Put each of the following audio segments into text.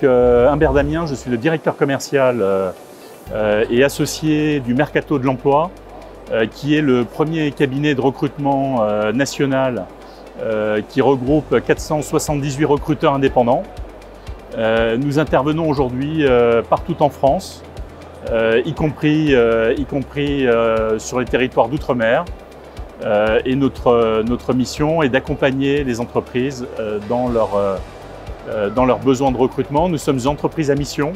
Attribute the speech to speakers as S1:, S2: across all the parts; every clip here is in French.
S1: Jean-Marc Humbert Damien, je suis le directeur commercial et associé du Mercato de l'Emploi, qui est le premier cabinet de recrutement national qui regroupe 478 recruteurs indépendants. Nous intervenons aujourd'hui partout en France, y compris sur les territoires d'outre-mer. Et notre mission est d'accompagner les entreprises dans leurs besoins de recrutement. Nous sommes une entreprise à mission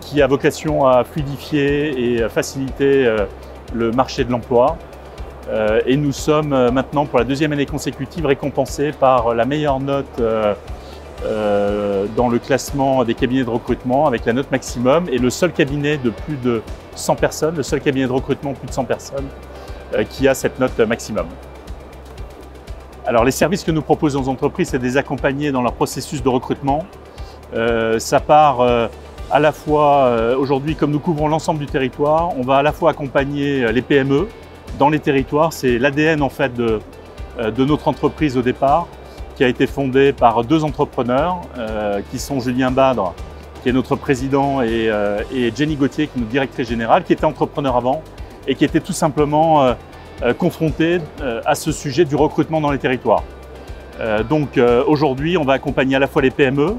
S1: qui a vocation à fluidifier et à faciliter le marché de l'emploi. Et nous sommes maintenant, pour la deuxième année consécutive, récompensés par la meilleure note dans le classement des cabinets de recrutement avec la note maximum, et le seul cabinet de plus de 100 personnes, le seul cabinet de recrutement de plus de 100 personnes qui a cette note maximum. Alors les services que nous proposons aux entreprises, c'est de les accompagner dans leur processus de recrutement. Ça part à la fois, aujourd'hui, comme nous couvrons l'ensemble du territoire, on va à la fois accompagner les PME dans les territoires. C'est l'ADN en fait de notre entreprise au départ, qui a été fondée par deux entrepreneurs qui sont Julien Badre, qui est notre président, et Jenny Gauthier, qui est notre directrice générale, qui était entrepreneur avant et qui était tout simplement confronté à ce sujet du recrutement dans les territoires. Donc aujourd'hui, on va accompagner à la fois les PME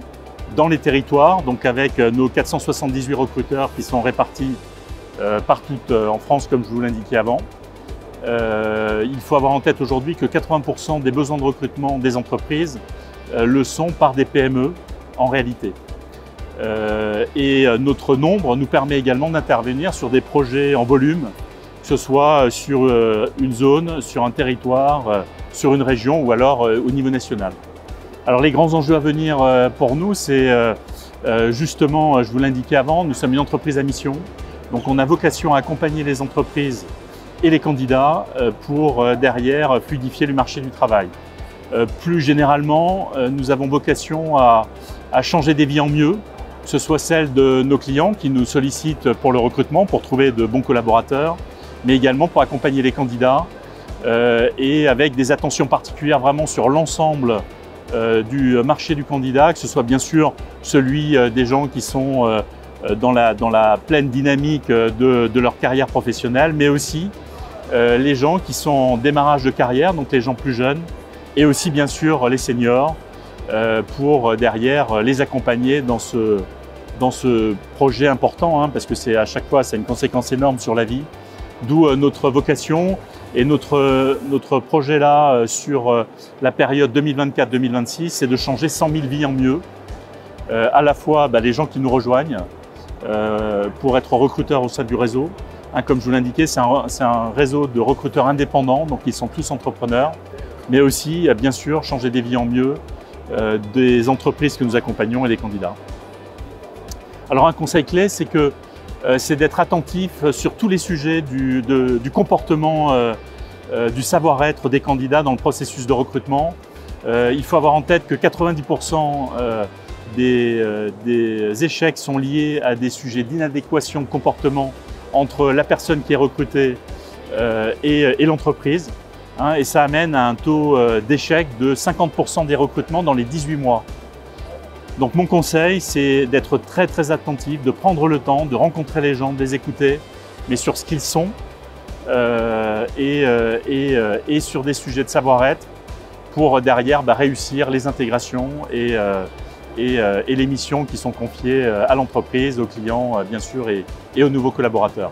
S1: dans les territoires, donc avec nos 478 recruteurs qui sont répartis partout en France, comme je vous l'indiquais avant. Il faut avoir en tête aujourd'hui que 80% des besoins de recrutement des entreprises le sont par des PME en réalité. Et notre nombre nous permet également d'intervenir sur des projets en volume, que ce soit sur une zone, sur un territoire, sur une région ou alors au niveau national. Alors les grands enjeux à venir pour nous, c'est justement, je vous l'indiquais avant, nous sommes une entreprise à mission. Donc on a vocation à accompagner les entreprises et les candidats pour derrière fluidifier le marché du travail. Plus généralement, nous avons vocation à changer des vies en mieux, que ce soit celle de nos clients qui nous sollicitent pour le recrutement, pour trouver de bons collaborateurs, mais également pour accompagner les candidats et avec des attentions particulières vraiment sur l'ensemble du marché du candidat, que ce soit bien sûr celui des gens qui sont dans la pleine dynamique de leur carrière professionnelle, mais aussi les gens qui sont en démarrage de carrière, donc les gens plus jeunes, et aussi bien sûr les seniors, pour derrière les accompagner dans ce projet important, parce que c'est à chaque fois c'est une conséquence énorme sur la vie. D'où notre vocation et notre projet là sur la période 2024-2026, c'est de changer 100 000 vies en mieux, à la fois les gens qui nous rejoignent pour être recruteurs au sein du réseau. Comme je vous l'indiquais, c'est un réseau de recruteurs indépendants, donc ils sont tous entrepreneurs, mais aussi bien sûr changer des vies en mieux des entreprises que nous accompagnons et des candidats. Alors un conseil clé, c'est d'être attentif sur tous les sujets du comportement, du savoir-être des candidats dans le processus de recrutement. Il faut avoir en tête que 90% des échecs sont liés à des sujets d'inadéquation de comportement entre la personne qui est recrutée et l'entreprise. Et ça amène à un taux d'échec de 50% des recrutements dans les 18 mois. Donc mon conseil, c'est d'être très très attentif, de prendre le temps, de rencontrer les gens, de les écouter, mais sur ce qu'ils sont et sur des sujets de savoir-être pour derrière réussir les intégrations et les missions qui sont confiées à l'entreprise, aux clients bien sûr et aux nouveaux collaborateurs.